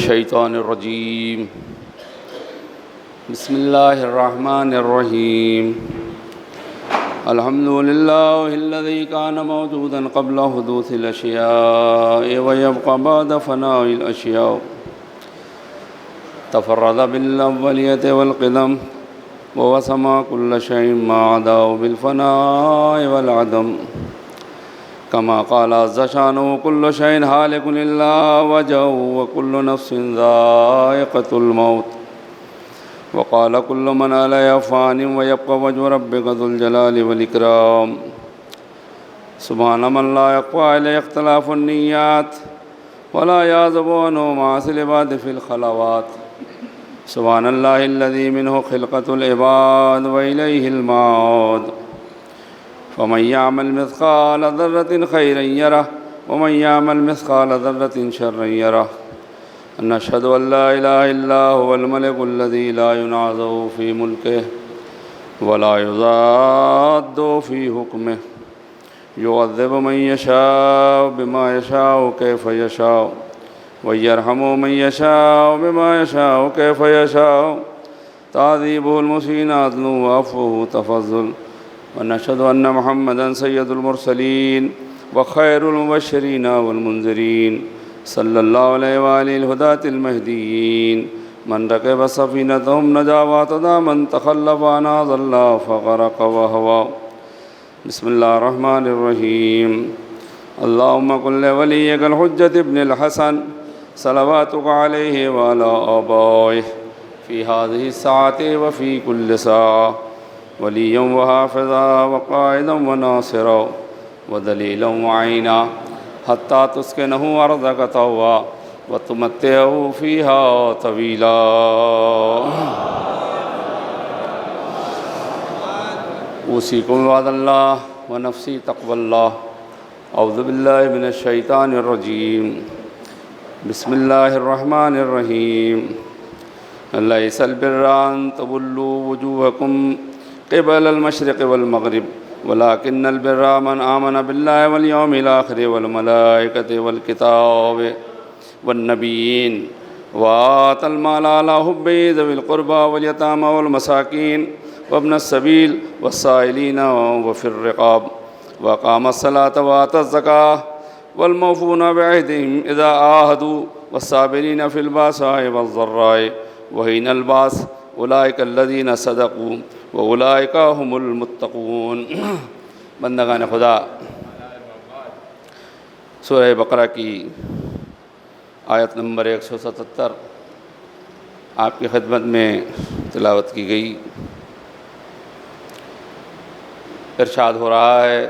الشیطان الرجیم بسم اللہ الرحمن الرحیم الحمد للہ الذی کان موجودا قبل حدوث الاشیاء ویبقى بعد فناء الاشیاء تفرد بالاولیۃ والقدم ووسم كل شيء ما عداه بالفناء والعدم كما قال عز شانه كل شيء هالك إلا وجهه وكل نفس ذائقة الموت وقال كل من عليها فان ويبقى وجه ربك ذو الجلال والإكرام سبحان من لا يخفى عليه اختلاف النيات ولا يعزب عنه معاصي العباد في الخلوات سبحان الله الذي منه خلقة العباد وإليه المعاد فمن يعمل مثقال ذرة خيرا يره ومن يعمل مثقال ذرة شرا يره نشهد أن لا إله إلا هو الملك الذي لا ينازع في ملكه ولا يضاد في حكمه يعذب من يشاء بما يشاء كيف يشاء ويرحم من يشاء بما يشاء كيف يشاء تعذيبه المسيء عدل وعفوه تفضل ونشهد أن محمدًا سيد المرسلين وخير المبشرين والمنذرين صلى الله عليه وآله الهداة المهديين من ركب سفينتهم نجا واعتدى من تخلف عنها ضل فغرق وهوى بسم الله الرحمن الرحيم اللهم كن لوليك الحجة ابن الحسن صلواتك عليه وعلى آبائه في هذه الساعة وفي كل ساعة وليا وحافظا وقائدا وناصرا ودليلا وعينا حتى تسكنه أرضك طوعا وتمتعه فيها طويلا أوصيكم بعد الله ونفسي تقوى الله أعوذ بالله من الشيطان الرجيم بسم الله الرحمن الرحيم ليس البر أن تولوا وجوهكم قبل المشرق والمغرب ولكن البر من آمن بالله واليوم الآخر والملائكة والكتاب والنبيين وآتى المال على حبه ذوي القربى واليتامى والمساكين وابن السبيل والسائلين وفي الرقاب وأقام الصلاة وآتى الزكاة والموفون بعهدهم إذا عاهدوا والصابرين في البأساء والضراء وحين البأس اولئک الذین صدقوا واولئک هم المتقون۔ بندگان خدا، سورہ بقرہ کی آیت نمبر 177 آپ کی خدمت میں تلاوت کی گئی۔ ارشاد ہو رہا ہے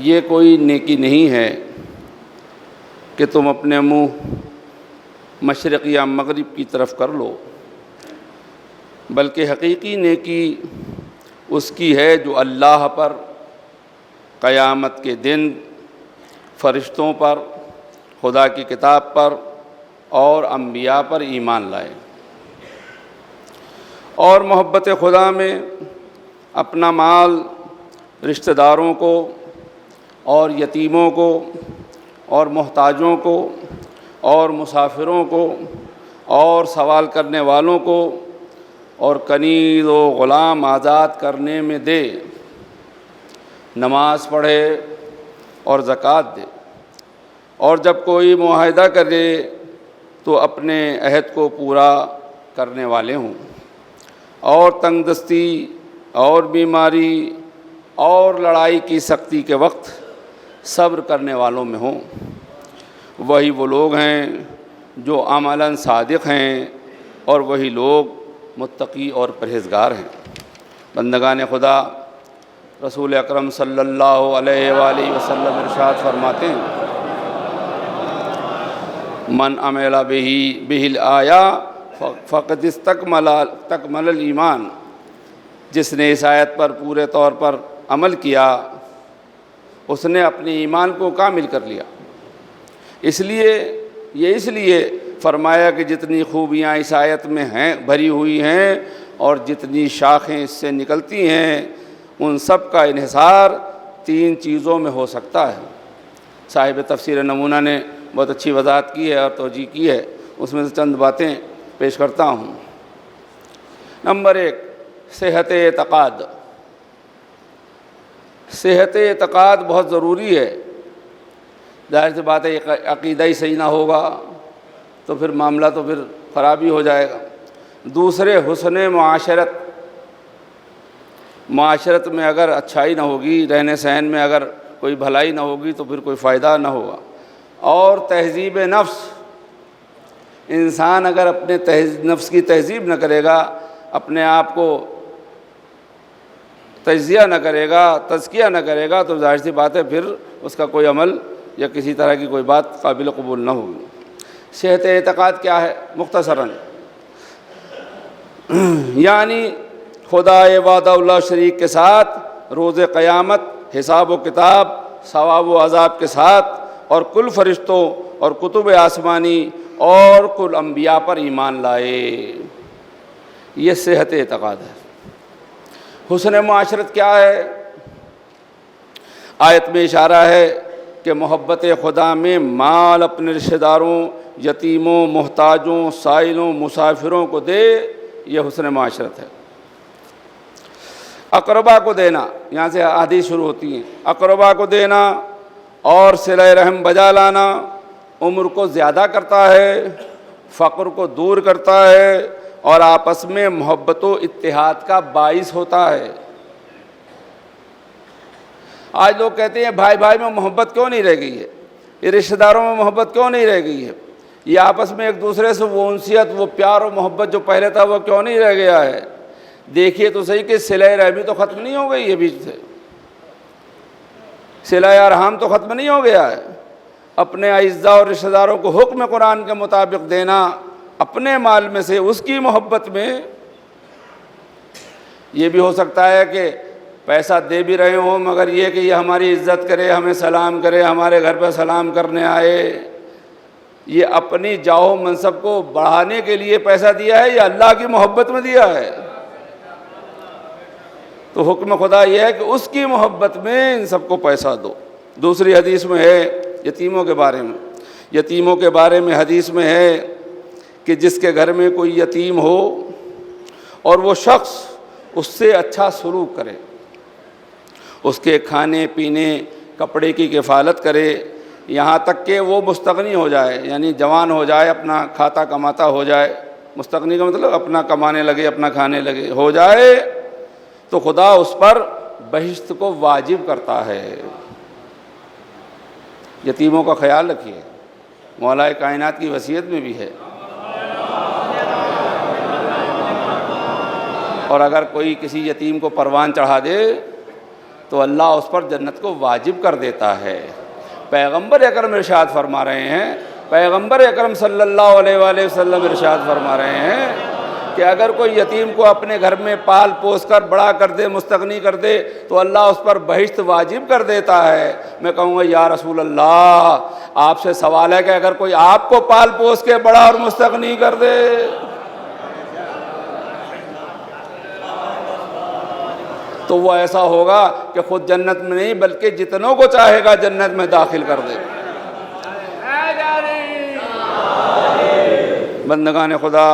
یہ کوئی نیکی نہیں ہے کہ تم اپنے منہ مشرق یا مغرب کی طرف کر لو، بلکہ حقیقی نیکی اس کی ہے جو اللہ پر، قیامت کے دن، فرشتوں پر، خدا کی کتاب پر اور انبیاء پر ایمان لائے، اور محبت خدا میں اپنا مال رشتہ داروں کو اور یتیموں کو اور محتاجوں کو اور مسافروں کو اور سوال کرنے والوں کو اور کنیز و غلام آزاد کرنے میں دے، نماز پڑھے اور زکوٰۃ دے، اور جب کوئی معاہدہ کرے تو اپنے عہد کو پورا کرنے والے ہوں، اور تنگ دستی اور بیماری اور لڑائی کی سختی کے وقت صبر کرنے والوں میں ہوں۔ وہی وہ لوگ ہیں جو عملاً صادق ہیں، اور وہی لوگ متقی اور پرہیزگار ہیں۔ بندگان خدا، رسول اکرم صلی اللہ علیہ وآلہ وسلم ارشاد فرماتے ہیں من عمل بہ الآیا فقد استکمل الایمان، جس نے اس آیت پر پورے طور پر عمل کیا اس نے اپنے ایمان کو کامل کر لیا۔ اس لیے فرمایا کہ جتنی خوبیاں اس آیت میں ہیں، بھری ہوئی ہیں، اور جتنی شاخیں اس سے نکلتی ہیں، ان سب کا انحصار 3 چیزوں میں ہو سکتا ہے۔ صاحب تفسیر نمونہ نے بہت اچھی وضاحت کی ہے اور توجیہ کی ہے، اس میں سے چند باتیں پیش کرتا ہوں۔ نمبر 1، صحت اعتقاد۔ صحت اعتقاد بہت ضروری ہے۔ ظاہر سی بات ہے، عقیدہ ہی صحیح نہ ہوگا تو پھر معاملہ تو پھر خرابی ہو جائے گا۔ دوسرے، حسن معاشرت۔ معاشرت میں اگر اچھائی نہ ہوگی، رہنے سہن میں اگر کوئی بھلائی نہ ہوگی تو پھر کوئی فائدہ نہ ہوگا۔ اور تہذیب نفس، انسان اگر اپنے نفس کی تہذیب نہ کرے گا، اپنے آپ کو تجزیہ نہ کرے گا، تزکیہ نہ کرے گا، تو ظاہر سی بات ہے پھر اس کا کوئی عمل یا کسی طرح کی کوئی بات قابل قبول نہ ہوگی۔ صحت اعتقاد کیا ہے؟ مختصراً یعنی خدا وحدہ اللہ شریک کے ساتھ روز قیامت، حساب و کتاب، ثواب و عذاب کے ساتھ، اور کل فرشتوں اور کتب آسمانی اور کل انبیاء پر ایمان لائے، یہ صحت اعتقاد ہے۔ حسن معاشرت کیا ہے؟ آیت میں اشارہ ہے کہ محبت خدا میں مال اپنے رشتہ داروں، یتیموں، محتاجوں، سائلوں، مسافروں کو دے، یہ حسن معاشرت ہے۔ اقربا کو دینا، یہاں سے احادیث شروع ہوتی ہیں، اقربا کو دینا اور صلہ رحم بجا لانا عمر کو زیادہ کرتا ہے، فقر کو دور کرتا ہے، اور آپس میں محبت و اتحاد کا باعث ہوتا ہے۔ آج لوگ کہتے ہیں بھائی بھائی میں محبت کیوں نہیں رہ گئی ہے، یہ رشتہ داروں میں محبت کیوں نہیں رہ گئی ہے، یہ آپس میں ایک دوسرے سے وہ انسیت، وہ پیار و محبت جو پہلے تھا وہ کیوں نہیں رہ گیا ہے؟ دیکھیے تو صحیح کہ صلہ رحمی تو ختم نہیں ہو گئی ہے، بیچ سے صلہ ارحام تو ختم نہیں ہو گیا ہے۔ اپنے اعزاء اور رشتہ داروں کو حکم قرآن کے مطابق دینا، اپنے مال میں سے اس کی محبت میں۔ یہ بھی ہو سکتا ہے کہ پیسہ دے بھی رہے ہوں مگر یہ کہ یہ ہماری عزت کرے، ہمیں سلام کرے، ہمارے گھر پہ سلام کرنے آئے، یہ اپنی جاہ منصب کو بڑھانے کے لیے پیسہ دیا ہے یا اللہ کی محبت میں دیا ہے؟ تو حکم خدا یہ ہے کہ اس کی محبت میں ان سب کو پیسہ دو۔ دوسری حدیث میں ہے یتیموں کے بارے میں، یتیموں کے بارے میں حدیث میں ہے کہ جس کے گھر میں کوئی یتیم ہو اور وہ شخص اس سے اچھا سلوک کرے، اس کے کھانے پینے کپڑے کی کفالت کرے، یہاں تک کہ وہ مستغنی ہو جائے، یعنی جوان ہو جائے، اپنا کھاتا کماتا ہو جائے، مستغنی کا مطلب اپنا کمانے لگے، اپنا کھانے لگے ہو جائے، تو خدا اس پر بہشت کو واجب کرتا ہے۔ یتیموں کا خیال رکھیے، مولا کائنات کی وصیت میں بھی ہے۔ اور اگر کوئی کسی یتیم کو پروان چڑھا دے تو اللہ اس پر جنت کو واجب کر دیتا ہے۔ پیغمبر اکرم ارشاد فرما رہے ہیں، پیغمبر اکرم صلی اللہ علیہ وآلہ وسلم ارشاد فرما رہے ہیں کہ اگر کوئی یتیم کو اپنے گھر میں پال پوس کر بڑا کر دے، مستغنی کر دے، تو اللہ اس پر بہشت واجب کر دیتا ہے۔ میں کہوں گا یا رسول اللہ، آپ سے سوال ہے کہ اگر کوئی آپ کو پال پوس کے بڑا اور مستغنی کر دے تو وہ ایسا ہوگا کہ خود جنت میں نہیں بلکہ جتنوں کو چاہے گا جنت میں داخل کر دے۔ بندگان خدا،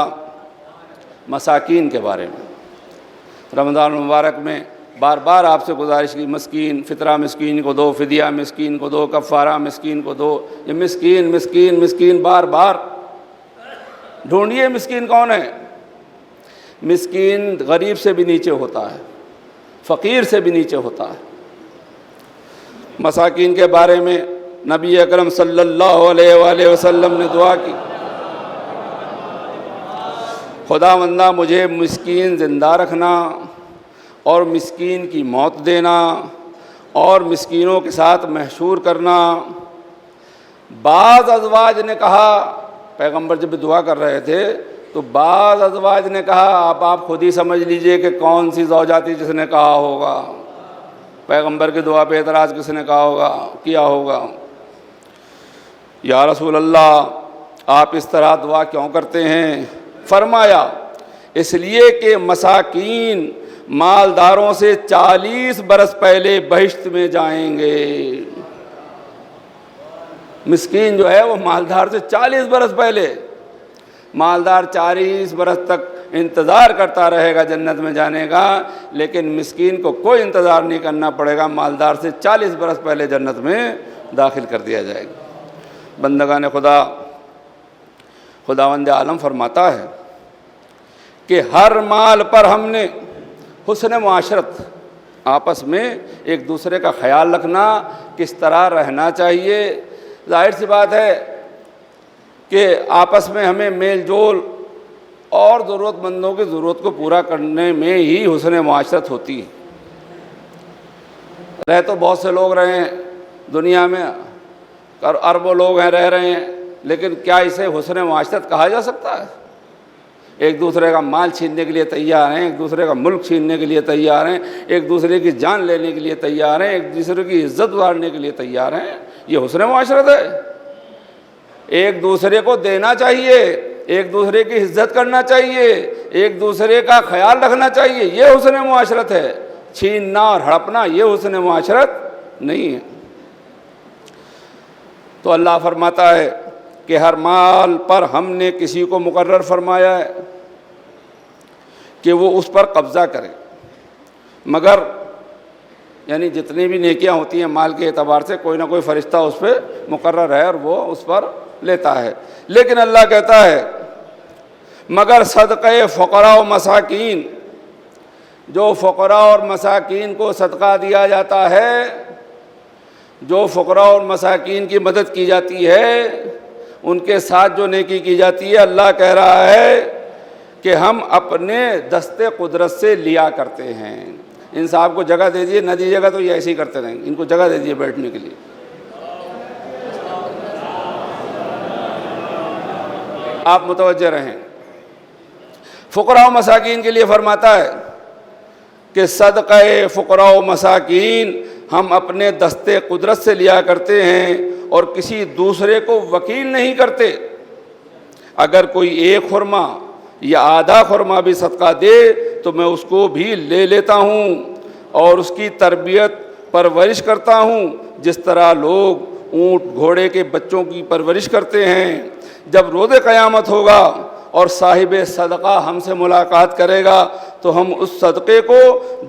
مساکین کے بارے میں رمضان المبارک میں بار بار آپ سے گزارش کی، مسکین، فطرہ مسکین کو دو، فدیہ مسکین کو دو، کفارہ مسکین کو دو۔ یہ مسکین مسکین مسکین بار بار ڈھونڈیے، مسکین کون ہے؟ مسکین غریب سے بھی نیچے ہوتا ہے، فقیر سے بھی نیچے ہوتا ہے۔ مساکین کے بارے میں نبی اکرم صلی اللہ علیہ وآلہ وسلم نے دعا کی، خداوندہ مجھے مسکین زندہ رکھنا اور مسکین کی موت دینا اور مسکینوں کے ساتھ محشور کرنا۔ بعض ازواج نے کہا، پیغمبر جب دعا کر رہے تھے تو بعض ازواج نے کہا آپ خود ہی سمجھ لیجئے کہ کون سی زوجہ تھی جس نے کہا ہوگا، پیغمبر کی دعا پہ اعتراض کس نے کہا ہوگا، کیا ہوگا؟ یا رسول اللہ آپ اس طرح دعا کیوں کرتے ہیں؟ فرمایا اس لیے کہ مساکین مالداروں سے 40 برس پہلے بہشت میں جائیں گے۔ مسکین جو ہے وہ مالدار سے 40 برس پہلے، مالدار 40 برس تک انتظار کرتا رہے گا جنت میں جانے کا، لیکن مسکین کو کوئی انتظار نہیں کرنا پڑے گا، مالدار سے 40 برس پہلے جنت میں داخل کر دیا جائے گا۔ بندگان خدا، خداوند عالم فرماتا ہے کہ ہر مال پر ہم نے حسن معاشرت، آپس میں ایک دوسرے کا خیال رکھنا، کس طرح رہنا چاہیے۔ ظاہر سی بات ہے کہ آپس میں ہمیں میل جول اور ضرورت مندوں کی ضرورت کو پورا کرنے میں ہی حسن معاشرت ہوتی ہے۔ رہ تو بہت سے لوگ رہے ہیں دنیا میں، اربوں لوگ ہیں رہ رہے ہیں، لیکن کیا اسے حسن معاشرت کہا جا سکتا ہے؟ ایک دوسرے کا مال چھیننے کے لیے تیار ہیں، ایک دوسرے کا ملک چھیننے کے لیے تیار ہیں، ایک دوسرے کی جان لینے کے لیے تیار ہیں، ایک دوسرے کی عزت اتارنے کے لیے تیار ہیں۔ یہ حسن معاشرت ہے؟ ایک دوسرے کو دینا چاہیے، ایک دوسرے کی عزت کرنا چاہیے، ایک دوسرے کا خیال رکھنا چاہیے، یہ حسن معاشرت ہے۔ چھیننا اور ہڑپنا یہ حسن معاشرت نہیں ہے۔ تو اللہ فرماتا ہے کہ ہر مال پر ہم نے کسی کو مقرر فرمایا ہے کہ وہ اس پر قبضہ کرے، مگر یعنی جتنی بھی نیکیاں ہوتی ہیں مال کے اعتبار سے کوئی نہ کوئی فرشتہ اس پہ مقرر ہے اور وہ اس پر لیتا ہے، لیکن اللہ کہتا ہے مگر صدقہ فقراء و مساکین، جو فقراء اور مساکین کو صدقہ دیا جاتا ہے، جو فقراء اور مساکین کی مدد کی جاتی ہے، ان کے ساتھ جو نیکی کی جاتی ہے، اللہ کہہ رہا ہے کہ ہم اپنے دستے قدرت سے لیا کرتے ہیں۔ ان صاحب کو جگہ دے دیے، نہ دیجیے گا تو یہ ایسے ہی کرتے رہیں گے، ان کو جگہ دے دیے بیٹھنے کے لیے۔ آپ متوجہ رہیں۔ فقراء و مساکین کے لیے فرماتا ہے کہ صدقہ فقراء و مساکین ہم اپنے دستے قدرت سے لیا کرتے ہیں اور کسی دوسرے کو وکیل نہیں کرتے۔ اگر کوئی ایک خرما یا آدھا خرما بھی صدقہ دے تو میں اس کو بھی لے لیتا ہوں اور اس کی تربیت پرورش کرتا ہوں، جس طرح لوگ اونٹ گھوڑے کے بچوں کی پرورش کرتے ہیں۔ جب روز قیامت ہوگا اور صاحب صدقہ ہم سے ملاقات کرے گا تو ہم اس صدقے کو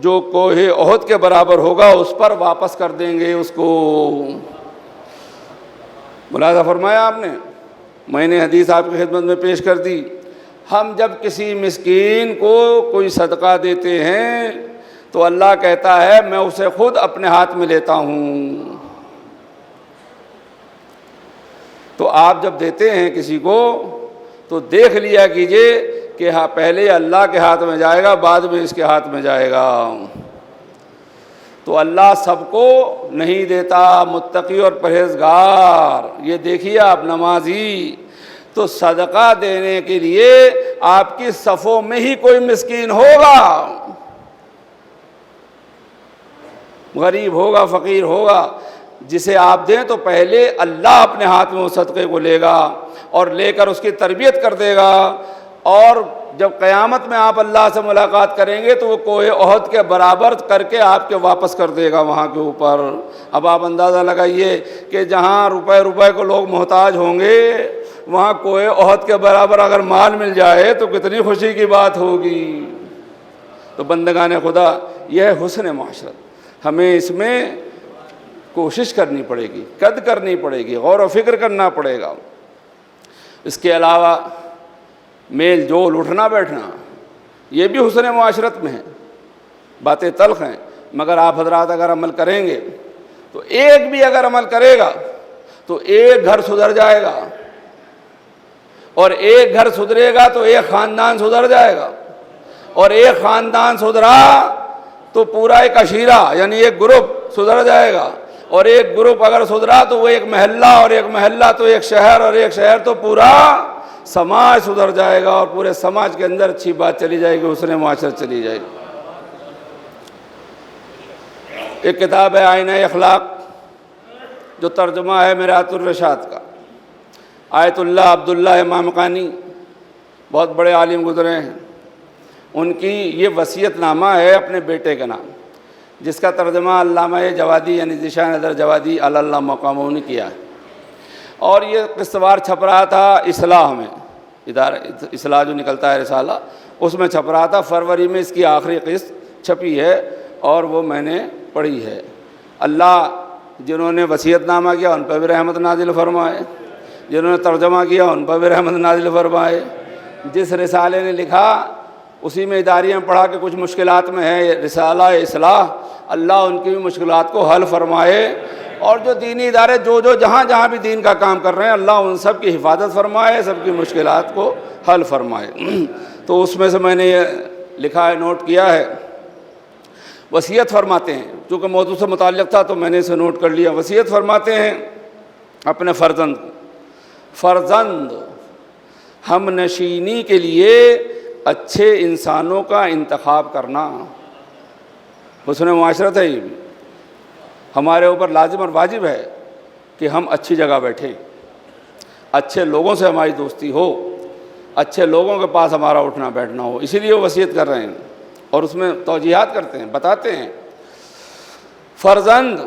جو کوہ احد کے برابر ہوگا اس پر واپس کر دیں گے اس کو۔ ملاحظہ فرمایا آپ نے؟ میں نے حدیث آپ کی خدمت میں پیش کر دی۔ ہم جب کسی مسکین کو کوئی صدقہ دیتے ہیں تو اللہ کہتا ہے میں اسے خود اپنے ہاتھ میں لیتا ہوں۔ تو آپ جب دیتے ہیں کسی کو تو دیکھ لیا کیجئے کہ ہاں پہلے اللہ کے ہاتھ میں جائے گا، بعد میں اس کے ہاتھ میں جائے گا۔ تو اللہ سب کو نہیں دیتا، متقی اور پرہیزگار۔ یہ دیکھیے آپ نمازی، تو صدقہ دینے کے لیے آپ کی صفوں میں ہی کوئی مسکین ہوگا، غریب ہوگا، فقیر ہوگا، جسے آپ دیں تو پہلے اللہ اپنے ہاتھ میں اس صدقے کو لے گا اور لے کر اس کی تربیت کر دے گا، اور جب قیامت میں آپ اللہ سے ملاقات کریں گے تو وہ کوہ احد کے برابر کر کے آپ کے واپس کر دے گا وہاں کے اوپر۔ اب آپ اندازہ لگائیے کہ جہاں روپے کو لوگ محتاج ہوں گے، وہاں کوہ احد کے برابر اگر مال مل جائے تو کتنی خوشی کی بات ہوگی۔ تو بندگان خدا، یہ ہے حسن معاشرت۔ ہمیں اس میں کوشش کرنی پڑے گی، قد کرنی پڑے گی، غور و فکر کرنا پڑے گا۔ اس کے علاوہ میل جول، اٹھنا بیٹھنا، یہ بھی حسن معاشرت میں ہے۔ باتیں تلخ ہیں مگر آپ حضرات اگر عمل کریں گے تو ایک بھی اگر عمل کرے گا تو ایک گھر سدھر جائے گا، اور ایک گھر سدھرے گا تو ایک خاندان سدھر جائے گا، اور ایک خاندان سدھرا تو پورا ایک عشیرہ یعنی ایک گروپ سدھر جائے گا، اور ایک گروپ اگر سدھرا تو وہ ایک محلہ، اور ایک محلہ تو ایک شہر، اور ایک شہر تو پورا سماج سدھر جائے گا، اور پورے سماج کے اندر اچھی بات چلی جائے گی، حسن معاشرت چلی جائے گی۔ ایک کتاب ہے آئینہ اخلاق، جو ترجمہ ہے میرات الرشاد کا۔ آیت اللہ عبداللہ امامقانی بہت بڑے عالم گزرے ہیں، ان کی یہ وصیت نامہ ہے اپنے بیٹے کا نام، جس کا ترجمہ علامہ جوادی یعنی ذیشان حیدر جوادی علی اللہ مقامہ نے کیا ہے۔ اور یہ قسط وار چھپ رہا تھا اصلاح میں، ادارہ اصلاح جو نکلتا ہے رسالہ، اس میں چھپ رہا تھا۔ فروری میں اس کی آخری قسط چھپی ہے اور وہ میں نے پڑھی ہے۔ اللہ جنہوں نے وصیت نامہ کیا ان پہ بھی رحمت نازل فرمائے، جنہوں نے ترجمہ کیا ان پہ بھی رحمت نازل فرمائے۔ جس رسالے نے لکھا اسی میں اداریاں پڑھا کہ کچھ مشکلات میں ہے رسالہ اصلاح، اللہ ان کی بھی مشکلات کو حل فرمائے، اور جو دینی ادارے جو جہاں جہاں بھی دین کا کام کر رہے ہیں اللہ ان سب کی حفاظت فرمائے، سب کی مشکلات کو حل فرمائے۔ تو اس میں سے میں نے یہ لکھا ہے، نوٹ کیا ہے۔ وصیت فرماتے ہیں، چونکہ موضوع سے متعلق تھا تو میں نے اسے نوٹ کر لیا۔ وصیت فرماتے ہیں اپنے فرزند ہم نشینی کے لیے اچھے انسانوں کا انتخاب کرنا۔ حسن معاشرت ہے، یہ بھی ہمارے اوپر لازم اور واجب ہے کہ ہم اچھی جگہ بیٹھیں، اچھے لوگوں سے ہماری دوستی ہو، اچھے لوگوں کے پاس ہمارا اٹھنا بیٹھنا ہو۔ اسی لیے وہ وصیت کر رہے ہیں اور اس میں توجیہات کرتے ہیں، بتاتے ہیں فرزند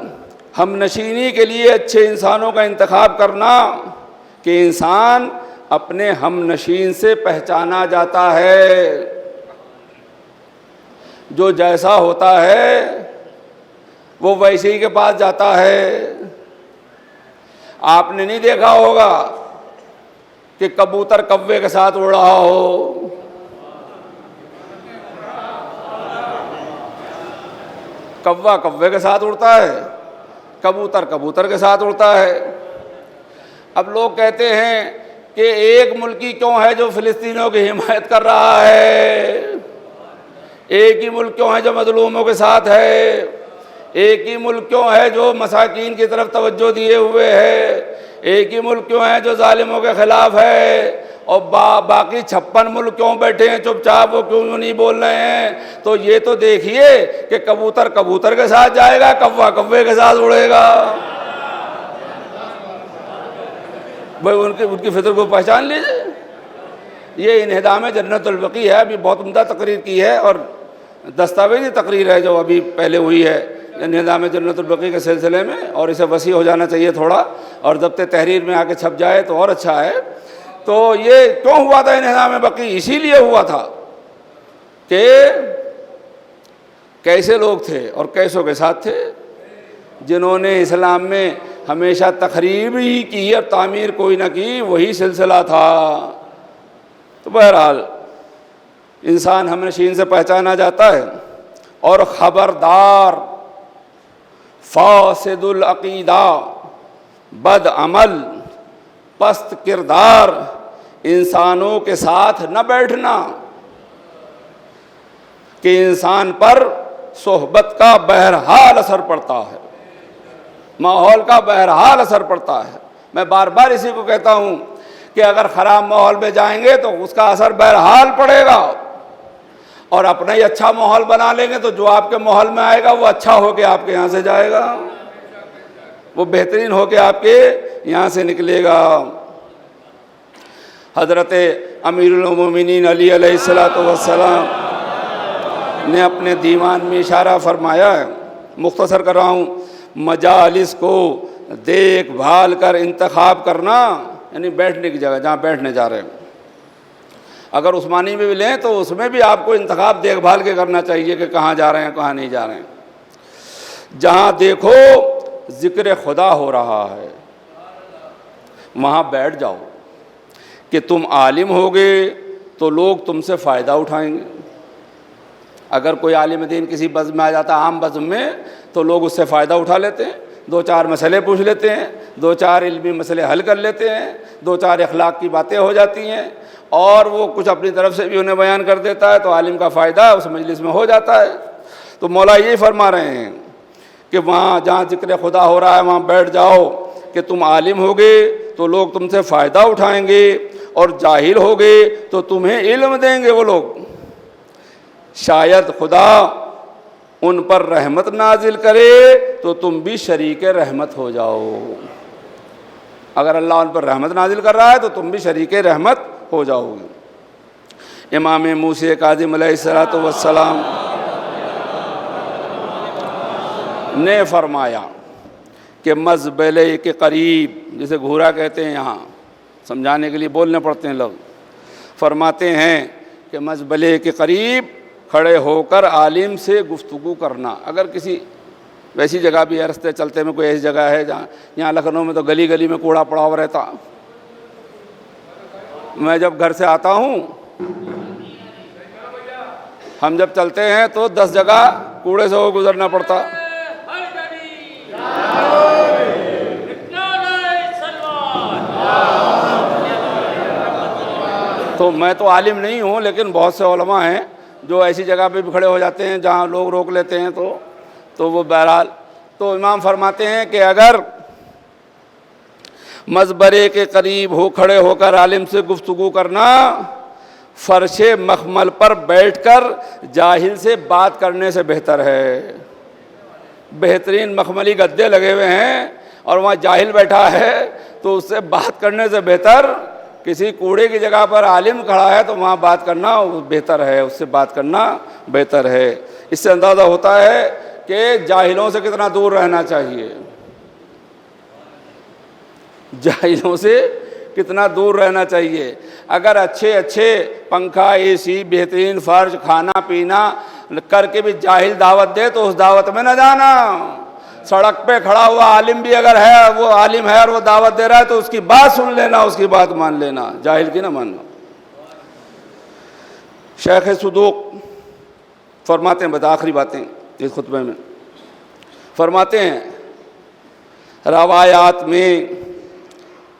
ہم نشینی کے لیے اچھے انسانوں کا انتخاب کرنا کہ انسان اپنے ہم نشین سے پہچانا جاتا ہے۔ جو جیسا ہوتا ہے وہ ویسے ہی کے پاس جاتا ہے۔ آپ نے نہیں دیکھا ہوگا کہ کبوتر کوے کے ساتھ اڑ رہا ہو، کوا کوے کے ساتھ اڑتا ہے، کبوتر کبوتر کے ساتھ اڑتا ہے۔ اب لوگ کہتے ہیں کہ ایک ملکی کیوں ہے جو فلسطینیوں کی حمایت کر رہا ہے، ایک ہی ملک کیوں ہے جو مظلوموں کے ساتھ ہے، ایک ہی ملک کیوں ہے جو مساکین کی طرف توجہ دیے ہوئے ہے، ایک ہی ملک کیوں ہے جو ظالموں کے خلاف ہے، اور باقی 56 ملک کیوں بیٹھے ہیں چپ چاپ، وہ کیوں نہیں بول رہے ہیں؟ تو یہ تو دیکھیے کہ کبوتر کبوتر کے ساتھ جائے گا، کوا کوے کے ساتھ اڑے گا۔ بھائی ان کی فطر کو پہچان لیجیے۔ یہ انہدام جنت البقیع ہے، ابھی بہت عمدہ تقریر کی ہے اور دستاویزی تقریر ہے جو ابھی پہلے ہوئی ہے انہدام جنت البقیع کے سلسلے میں، اور اسے وسیع ہو جانا چاہیے تھوڑا، اور ضبط تحریر میں آ کے چھپ جائے تو اور اچھا ہے۔ تو یہ کیوں ہوا تھا انہدام بقیع؟ اسی لیے ہوا تھا کہ کیسے لوگ تھے اور کیسوں کے ساتھ تھے، جنہوں نے اسلام میں ہمیشہ تخریب ہی کی اور تعمیر کوئی نہ کی، وہی سلسلہ تھا۔ تو بہرحال انسان ہم نشین سے پہچانا جاتا ہے، اور خبردار فاسد العقیدہ، بد عمل، پست کردار انسانوں کے ساتھ نہ بیٹھنا، کہ انسان پر صحبت کا بہرحال اثر پڑتا ہے، ماحول کا بہرحال اثر پڑتا ہے۔ میں بار بار اسی کو کہتا ہوں کہ اگر خراب ماحول میں جائیں گے تو اس کا اثر بہرحال پڑے گا، اور اپنا ہی اچھا ماحول بنا لیں گے تو جو آپ کے ماحول میں آئے گا وہ اچھا ہو کے آپ کے یہاں سے جائے گا، وہ بہترین ہو کے آپ کے یہاں سے نکلے گا۔ حضرت امیر المومنین علی علیہ السلام نے اپنے دیوان میں اشارہ فرمایا ہے، مختصر کر رہا ہوں، مجالس کو دیکھ بھال کر انتخاب کرنا، یعنی بیٹھنے کی جگہ جہاں بیٹھنے جا رہے ہیں۔ اگر عثمانی میں بھی لیں تو اس میں بھی آپ کو انتخاب دیکھ بھال کے کرنا چاہیے کہ کہاں جا رہے ہیں کہاں نہیں جا رہے ہیں۔ جہاں دیکھو ذکر خدا ہو رہا ہے وہاں بیٹھ جاؤ، کہ تم عالم ہوگے تو لوگ تم سے فائدہ اٹھائیں گے۔ اگر کوئی عالم دین کسی بزم میں آ جاتا ہے، عام بزم میں، تو لوگ اس سے فائدہ اٹھا لیتے ہیں، 2-4 مسئلے پوچھ لیتے ہیں، 2-4 علمی مسئلے حل کر لیتے ہیں، 2-4 اخلاق کی باتیں ہو جاتی ہیں، اور وہ کچھ اپنی طرف سے بھی انہیں بیان کر دیتا ہے، تو عالم کا فائدہ اس مجلس میں ہو جاتا ہے۔ تو مولا یہ فرما رہے ہیں کہ وہاں جہاں ذکر خدا ہو رہا ہے وہاں بیٹھ جاؤ، کہ تم عالم ہوگے تو لوگ تم سے فائدہ اٹھائیں گے، اور جاہل ہوگے تو تمہیں علم دیں گے وہ لوگ۔ شاید خدا ان پر رحمت نازل کرے تو تم بھی شریک رحمت ہو جاؤ۔ اگر اللہ ان پر رحمت نازل کر رہا ہے تو تم بھی شریک رحمت ہو جاؤ گے۔ امام موسیٰ کاظم علیہ السلام نے فرمایا کہ مزبلے کے قریب، جسے گھورا کہتے ہیں یہاں، سمجھانے کے لیے بولنے پڑتے ہیں لفظ، فرماتے ہیں کہ مزبلے کے قریب کھڑے ہو کر عالم سے گفتگو کرنا۔ اگر کسی ویسی جگہ بھی ہے، رستے چلتے میں کوئی ایسی جگہ ہے جہاں، یہاں لکھنؤ میں تو گلی گلی میں کوڑا پڑا ہوا رہتا، میں جب گھر سے آتا ہوں، ہم جب چلتے ہیں تو 10 جگہ کوڑے سے ہو گزرنا پڑتا۔ تو میں تو عالم نہیں ہوں، لیکن بہت سے علماء ہیں جو ایسی جگہ پہ بھی کھڑے ہو جاتے ہیں جہاں لوگ روک لیتے ہیں، تو وہ بہرحال، تو امام فرماتے ہیں کہ اگر مزبرے کے قریب ہو کھڑے ہو کر عالم سے گفتگو کرنا، فرش مخمل پر بیٹھ کر جاہل سے بات کرنے سے بہتر ہے۔ بہترین مخملی گدے لگے ہوئے ہیں اور وہاں جاہل بیٹھا ہے، تو اس سے بات کرنے سے بہتر، کسی کوڑے کی جگہ پر عالم کھڑا ہے تو وہاں بات کرنا بہتر ہے، اس سے بات کرنا بہتر ہے۔ اس سے اندازہ ہوتا ہے کہ جاہلوں سے کتنا دور رہنا چاہیے، جاہلوں سے کتنا دور رہنا چاہیے۔ اگر اچھے پنکھا، اے سی، بہترین فرش، کھانا پینا کر کے بھی جاہل دعوت دے تو اس دعوت میں نہ جانا۔ سڑک پہ کھڑا ہوا عالم بھی اگر ہے، وہ عالم ہے اور وہ دعوت دے رہا ہے تو اس کی بات سن لینا، اس کی بات مان لینا، جاہل کی نہ ماننا۔ شیخ صدوق فرماتے ہیں، بتا آخری باتیں اس خطبے میں، فرماتے ہیں روایات میں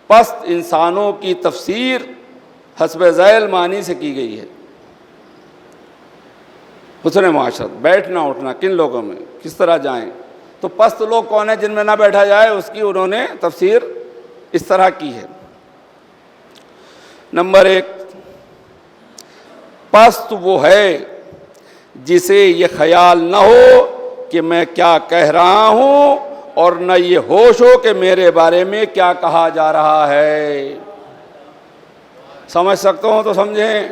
پست انسانوں کی تفسیر حسب ذیل معنی سے کی گئی ہے۔ حسن معاشرت، بیٹھنا اٹھنا کن لوگوں میں، کس طرح جائیں، تو پست لوگ کون ہیں جن میں نہ بیٹھا جائے، اس کی انہوں نے تفسیر اس طرح کی ہے۔ نمبر 1، پست وہ ہے جسے یہ خیال نہ ہو کہ میں کیا کہہ رہا ہوں، اور نہ یہ ہوش ہو کہ میرے بارے میں کیا کہا جا رہا ہے۔ سمجھ سکتے ہو تو سمجھیں۔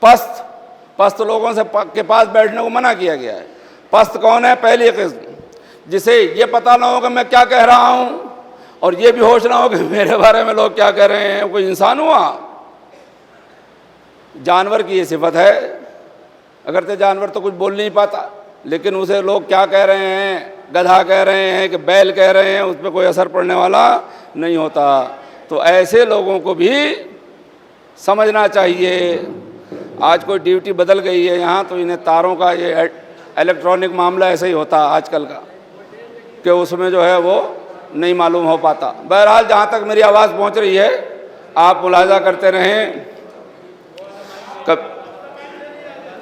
پست لوگوں سے کے پاس بیٹھنے کو منع کیا گیا ہے۔ پست کون ہے؟ پہلی قسم، جسے یہ پتہ نہ ہو کہ میں کیا کہہ رہا ہوں، اور یہ بھی ہوش نہ ہو کہ میرے بارے میں لوگ کیا کہہ رہے ہیں۔ کوئی انسان ہوا؟ جانور کی یہ صفت ہے، اگرچہ جانور تو کچھ بول نہیں پاتا، لیکن اسے لوگ کیا کہہ رہے ہیں، گدھا کہہ رہے ہیں کہ بیل کہہ رہے ہیں، اس پہ کوئی اثر پڑنے والا نہیں ہوتا۔ تو ایسے لوگوں کو بھی سمجھنا چاہیے۔ آج کوئی ڈیوٹی بدل گئی ہے یہاں، تو انہیں تاروں کا یہ الیکٹرانک معاملہ ایسا ہی ہوتا آج کل کا، کہ اس میں جو ہے وہ نہیں معلوم ہو پاتا۔ بہرحال جہاں تک میری آواز پہنچ رہی ہے آپ ملاحظہ کرتے رہیں،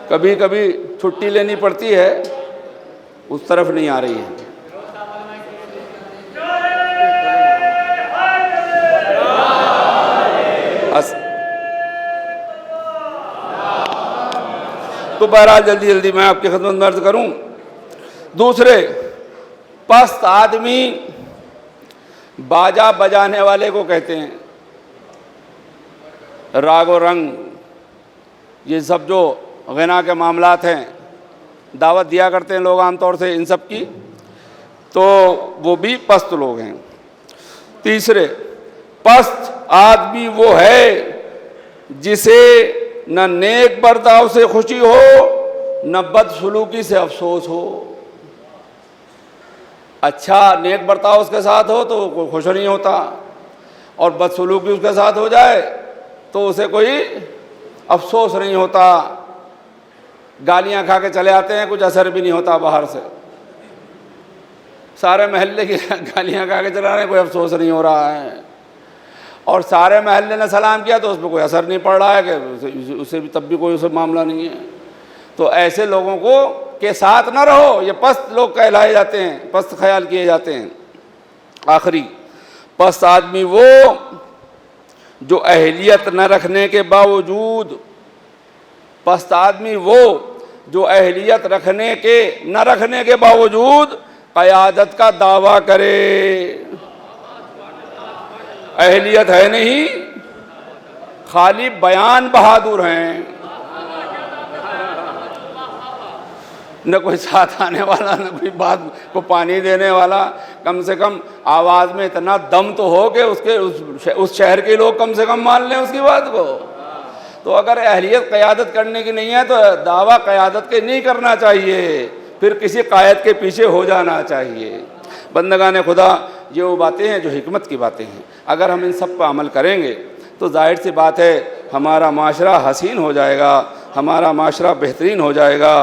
کبھی کبھی چھٹی لینی پڑتی ہے، اس طرف نہیں آ رہی ہے۔ تو بہرحال جلدی میں آپ کی خدمت میں عرض کروں۔ دوسرے، پست آدمی باجا بجانے والے کو کہتے ہیں۔ راگ و رنگ، یہ سب جو غنا کے معاملات ہیں، دعوت دیا کرتے ہیں لوگ عام طور سے ان سب کی، تو وہ بھی پست لوگ ہیں۔ تیسرے، پست آدمی وہ ہے جسے نہ نیک برتاؤ سے خوشی ہو، نہ بد سلوکی سے افسوس ہو۔ اچھا نیک برتاؤ اس کے ساتھ ہو تو کوئی خوش نہیں ہوتا، اور بد سلوکی اس کے ساتھ ہو جائے تو اسے کوئی افسوس نہیں ہوتا۔ گالیاں کھا کے چلے آتے ہیں، کچھ اثر بھی نہیں ہوتا باہر سے، سارے محلے کی گالیاں کھا کے چلا رہے ہیں، کوئی افسوس نہیں ہو رہا ہے، اور سارے محلے نے سلام کیا تو اس پہ کوئی اثر نہیں پڑ رہا ہے کہ اسے بھی تب بھی کوئی اسے معاملہ نہیں ہے۔ تو ایسے لوگوں کو کے ساتھ نہ رہو، یہ پست لوگ کہلائے جاتے ہیں، پست خیال کیے جاتے ہیں۔ آخری، پست آدمی وہ جو اہلیت نہ رکھنے کے باوجود، پست آدمی وہ جو اہلیت نہ رکھنے کے باوجود قیادت کا دعویٰ کرے۔ اہلیت ہے نہیں، خالی بیان بہادر ہیں۔ نہ کوئی ساتھ آنے والا، نہ کوئی بات کو پانی دینے والا. کم سے کم آواز میں اتنا دم تو ہو کہ اس شہر کے لوگ کم سے کم مان لیں اس کی بات کو. تو اگر اہلیت قیادت کرنے کی نہیں ہے تو دعویٰ قیادت کے نہیں کرنا چاہیے، پھر کسی قائد کے پیچھے ہو جانا چاہیے. بندگان خدا، یہ وہ باتیں ہیں جو حکمت کی باتیں ہیں. اگر ہم ان سب پہ عمل کریں گے تو ظاہر سی بات ہے ہمارا معاشرہ حسین ہو جائے گا، ہمارا معاشرہ بہترین ہو جائے گا،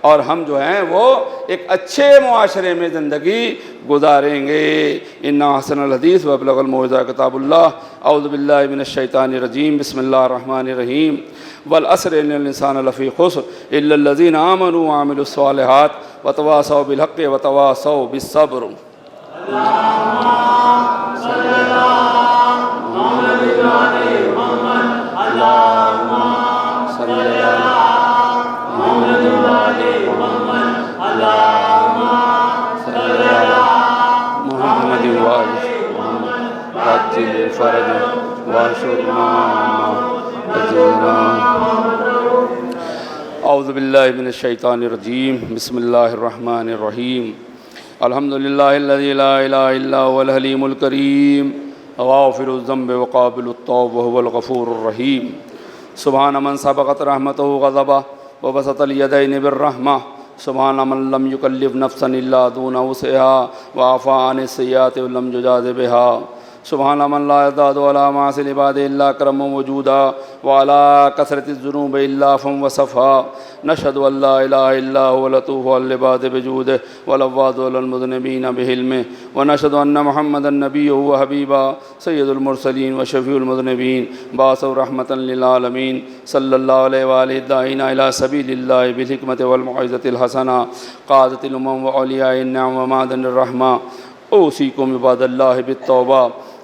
اور ہم جو ہیں وہ ایک اچھے معاشرے میں زندگی گزاریں گے. ان احسن الحدیث و ابلغ الموعظہ کتاب اللہ. اعوذ باللہ من الشیطان الرجیم. بسم اللہ الرحمن الرحیم. والعصر ان الانسان لفی خسر الا الذین آمنوا وعملوا الصالحات وتواصوا بالحق وتواصوا بالصبر. اعوذ باللہ من الشیطان الرجیم. بسم اللہ الرحمن الرحیم. الحمد للہ الذی لا الہ الا هو الحلیم الکریم غافر الذنب وقابل التوب وهو الغفور الرحیم. سبحان من سبقت رحمتہ غضبہ وبسط الیدین بالرحمہ. سبحان من لم یکلف نفسا الا دون وسعها وعفا عن السیئات ولم یجاز بها. سبحان من لا يزداد ولا معاصي العباد الا کرما وجودا وعلى كثرة الذنوب الا عفوا وصفا. نشهد ان لا اله الا هو اللطوف العباد بجوده والعواد للمذنبين بحلمه. ونشهد ان محمدا نبيه وحبيبا سيد المرسلين وشفيع المذنبين بعثه رحمة للعالمين. صلى الله عليه وآله الداعين الى سبيل الله بالحكمة والموعظة الحسنة قادة الامم واولياء النعم ومعدن الرحمة. اوصيكم عباد الله بالتوبة.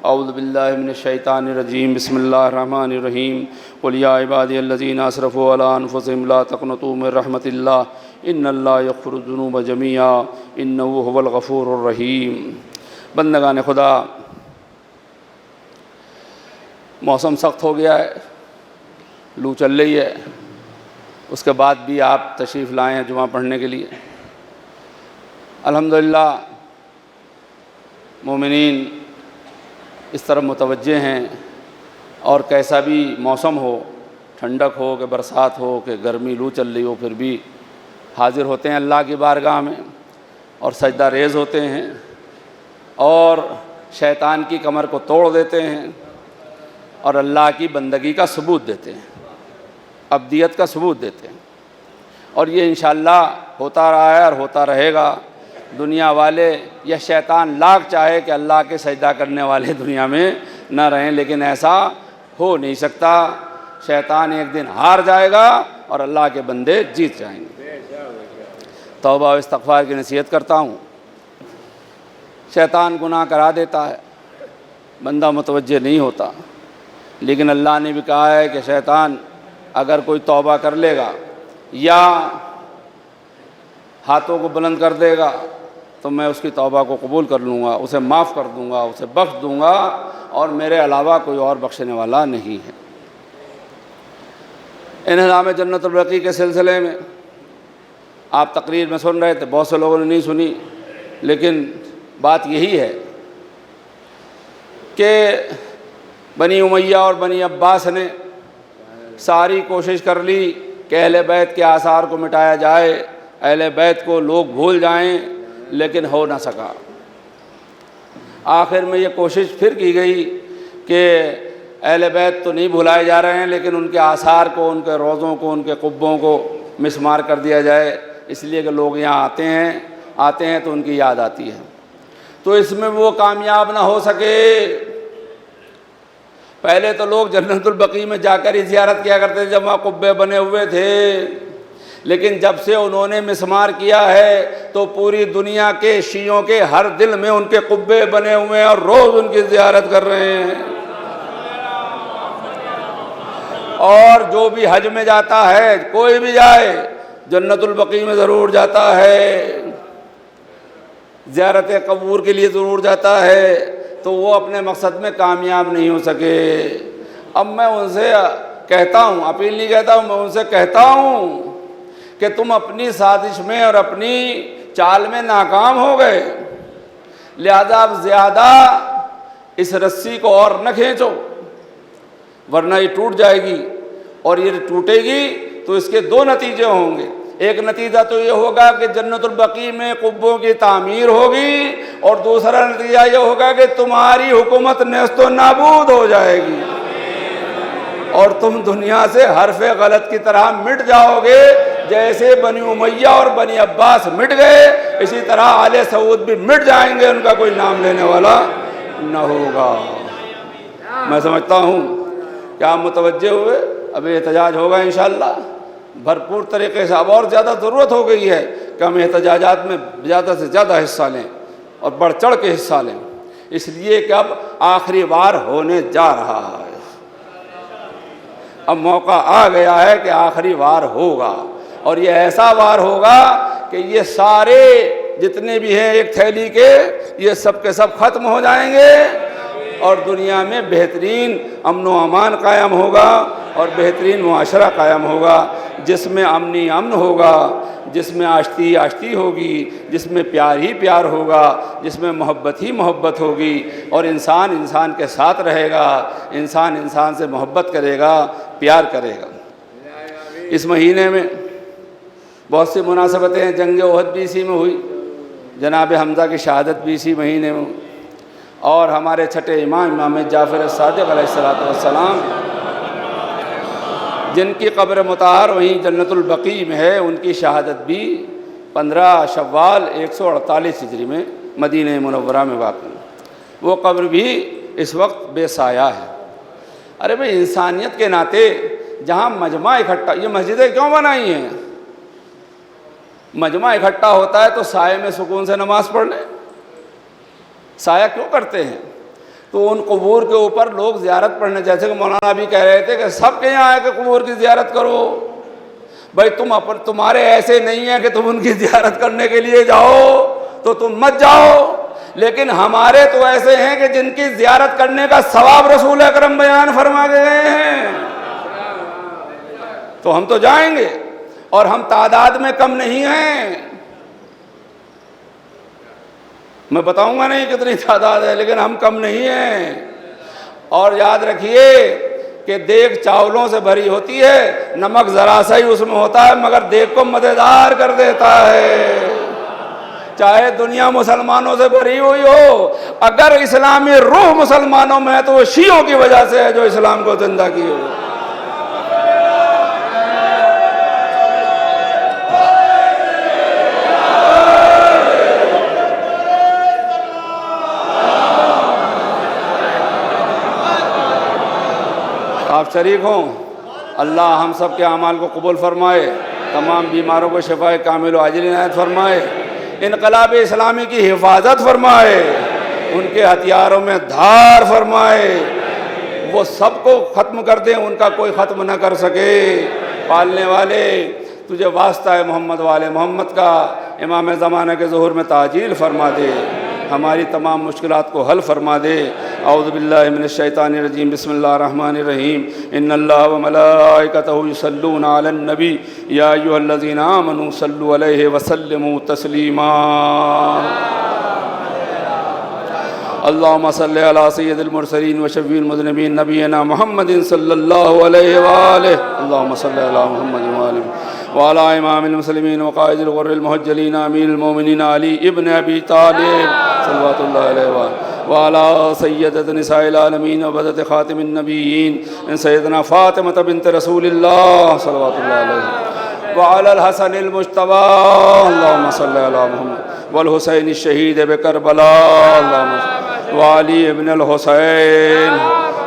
اعوذ باللہ من الشیطان الرجیم. بسم اللہ الرحمن الرحیم. قل یا عبادی الذین اسرفوا علی انفسهم لا تقنطوا من رحمت اللہ ان اللہ یغفر الذنوب جميعا انہ هو الغفور الرحیم. بندگان خدا، موسم سخت ہو گیا ہے، لو چل رہی ہے، اس کے بعد بھی آپ تشریف لائے ہیں جمعہ پڑھنے کے لیے. الحمدللہ مومنین اس طرف متوجہ ہیں، اور کیسا بھی موسم ہو، ٹھنڈک ہو کہ برسات ہو کہ گرمی لو چل رہی ہو، پھر بھی حاضر ہوتے ہیں اللہ کی بارگاہ میں اور سجدہ ریز ہوتے ہیں اور شیطان کی کمر کو توڑ دیتے ہیں اور اللہ کی بندگی کا ثبوت دیتے ہیں، عبدیت کا ثبوت دیتے ہیں. اور یہ انشاءاللہ ہوتا رہا ہے اور ہوتا رہے گا. دنیا والے یا شیطان لاکھ چاہے کہ اللہ کے سجدہ کرنے والے دنیا میں نہ رہیں، لیکن ایسا ہو نہیں سکتا. شیطان ایک دن ہار جائے گا اور اللہ کے بندے جیت جائیں گے. توبہ و استغفار کی نصیحت کرتا ہوں. شیطان گناہ کرا دیتا ہے، بندہ متوجہ نہیں ہوتا، لیکن اللہ نے بھی کہا ہے کہ شیطان اگر کوئی توبہ کر لے گا یا ہاتھوں کو بلند کر دے گا تو میں اس کی توبہ کو قبول کر لوں گا، اسے معاف کر دوں گا، اسے بخش دوں گا، اور میرے علاوہ کوئی اور بخشنے والا نہیں ہے. انہدام جنت البقیع کے سلسلے میں آپ تقریر میں سن رہے تھے، بہت سے لوگوں نے نہیں سنی، لیکن بات یہی ہے کہ بنی امیہ اور بنی عباس نے ساری کوشش کر لی کہ اہل بیت کے آثار کو مٹایا جائے، اہل بیت کو لوگ بھول جائیں، لیکن ہو نہ سکا. آخر میں یہ کوشش پھر کی گئی کہ اہل بیت تو نہیں بھلائے جا رہے ہیں، لیکن ان کے آثار کو، ان کے روضوں کو، ان کے قبوں کو مسمار کر دیا جائے، اس لیے کہ لوگ یہاں آتے ہیں تو ان کی یاد آتی ہے. تو اس میں وہ کامیاب نہ ہو سکے. پہلے تو لوگ جنت البقیع میں جا کر ہی زیارت کیا کرتے تھے جب وہاں قبے بنے ہوئے تھے، لیکن جب سے انہوں نے مسمار کیا ہے تو پوری دنیا کے شیعوں کے ہر دل میں ان کے قبے بنے ہوئے ہیں اور روز ان کی زیارت کر رہے ہیں. اور جو بھی حج میں جاتا ہے، کوئی بھی جائے، جنت البقیع میں ضرور جاتا ہے، زیارت قبور کے لیے ضرور جاتا ہے، تو وہ اپنے مقصد میں کامیاب نہیں ہو سکے. اب میں ان سے کہتا ہوں، اپیل نہیں کہتا ہوں، میں ان سے کہتا ہوں کہ تم اپنی سازش میں اور اپنی چال میں ناکام ہو گئے، لہذا اب زیادہ اس رسی کو اور نہ کھینچو ورنہ یہ ٹوٹ جائے گی، اور یہ ٹوٹے گی تو اس کے دو نتیجے ہوں گے۔ ایک نتیجہ تو یہ ہوگا کہ جنت البقیع میں قبوں کی تعمیر ہوگی، اور دوسرا نتیجہ یہ ہوگا کہ تمہاری حکومت نیست و نابود ہو جائے گی اور تم دنیا سے حرف غلط کی طرح مٹ جاؤ گے۔ جیسے بنی امیہ اور بنی عباس مٹ گئے، اسی طرح آل سعود بھی مٹ جائیں گے، ان کا کوئی نام لینے والا نہ ہوگا۔ میں سمجھتا ہوں کہ آپ متوجہ ہوئے، اب احتجاج ہوگا انشاءاللہ بھرپور طریقے سے۔ اب اور زیادہ ضرورت ہو گئی ہے کہ ہم احتجاجات میں زیادہ سے زیادہ حصہ لیں اور بڑھ چڑھ کے حصہ لیں، اس لیے کہ اب آخری وار ہونے جا رہا ہے، اب موقع آ گیا ہے کہ آخری وار ہوگا، اور یہ ایسا وار ہوگا کہ یہ سارے جتنے بھی ہیں ایک تھیلی کے، یہ سب کے سب ختم ہو جائیں گے، اور دنیا میں بہترین امن و امان قائم ہوگا اور بہترین معاشرہ قائم ہوگا، جس میں امن امن ہوگا، جس میں آشتی آشتی ہوگی، جس میں پیار ہی پیار ہوگا، جس میں محبت ہی محبت ہوگی، اور انسان انسان کے ساتھ رہے گا، انسان انسان سے محبت کرے گا، پیار کرے گا۔ اس مہینے میں بہت سی مناسبتیں ہیں، جنگ احد بھی اسی میں ہوئی، جناب حمزہ کی شہادت بھی اسی مہینے میں، اور ہمارے چھٹے امام جعفر الصادق علیہ السلام جن کی قبر مطہر وہیں جنت البقیع میں ہے، ان کی شہادت بھی 15 شوال 148 ہجری میں مدینہ منورہ میں واقع ہے۔ وہ قبر بھی اس وقت بے سایہ ہے۔ ارے بھئی، انسانیت کے ناطے جہاں مجمع اکٹھا، یہ مسجدیں کیوں بنائی ہیں؟ مجمع اکٹھا ہوتا ہے تو سائے میں سکون سے نماز پڑھ لیں، سایہ کیوں کرتے ہیں؟ تو ان قبور کے اوپر لوگ زیارت پڑھنے، جیسے کہ مولانا بھی کہہ رہے تھے کہ سب کے یہاں آئے کہ قبور کی زیارت کرو۔ بھائی تمہارے ایسے نہیں ہیں کہ تم ان کی زیارت کرنے کے لیے جاؤ تو تم مت جاؤ، لیکن ہمارے تو ایسے ہیں کہ جن کی زیارت کرنے کا ثواب رسول اکرم بیان فرما کے گئے ہیں، تو ہم تو جائیں گے، اور ہم تعداد میں کم نہیں ہیں۔ میں بتاؤں گا نہیں کتنی تعداد ہے، لیکن ہم کم نہیں ہیں۔ اور یاد رکھیے کہ دیگ چاولوں سے بھری ہوتی ہے، نمک ذرا سا ہی اس میں ہوتا ہے، مگر دیگ کو مزیدار کر دیتا ہے۔ چاہے دنیا مسلمانوں سے بھری ہوئی ہو، اگر اسلامی روح مسلمانوں میں ہے تو وہ شیعوں کی وجہ سے ہے جو اسلام کو زندہ کی ہو۔ آپ شریک ہوں، اللہ ہم سب کے اعمال کو قبول فرمائے، تمام بیماروں کو شفا کامل و عاجل عنایت فرمائے، انقلاب اسلامی کی حفاظت فرمائے، ان کے ہتھیاروں میں دھار فرمائے، وہ سب کو ختم کر دیں، ان کا کوئی ختم نہ کر سکے۔ پالنے والے تجھے واسطہ ہے محمد والے محمد کا، امام زمانہ کے ظہور میں تعجیل فرما دے، ہماری تمام مشکلات کو حل فرما دے۔ اعوذ باللہ من الشیطان الرجیم، بسم اللہ الرحمن الرحیم، ان اللہ وملائکتہ یصلون علی النبی یا ایھا الذین آمنوا صلوا علیہ وسلموا تسلیما۔ اللہم صل علی سید المرسلین وشفیع المذنبین نبینا محمد صلی اللہ علیہ وآلہ، اللہم صل علی محمد وآلہ وعلی امام المسلمین وقائد الغر المحجلین امیر المومنین علی ابن ابی طالب صلوات اللہ علیہ وآلہ، وعلى سیدۃ نساء العالمین وبدۃ خاتم النبیین سیدنا فاطمہ بنت رسول اللہ صلوات اللہ علیہ، وعلى الحسن المجتبی اللہم صل علی محمد، والحسین الشہید بکربلا اللہم صل، وعلی ابن الحسین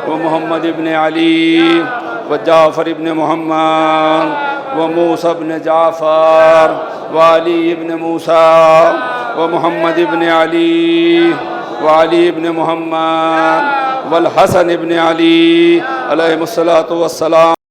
ومحمد ابن علی وجعفر ابن محمد وموسى ابن جعفر وعلی ابن موسیٰ ومحمد ابن علی وعلی ابن محمد والحسن ابن علی علیہم الصلاۃ والسلام۔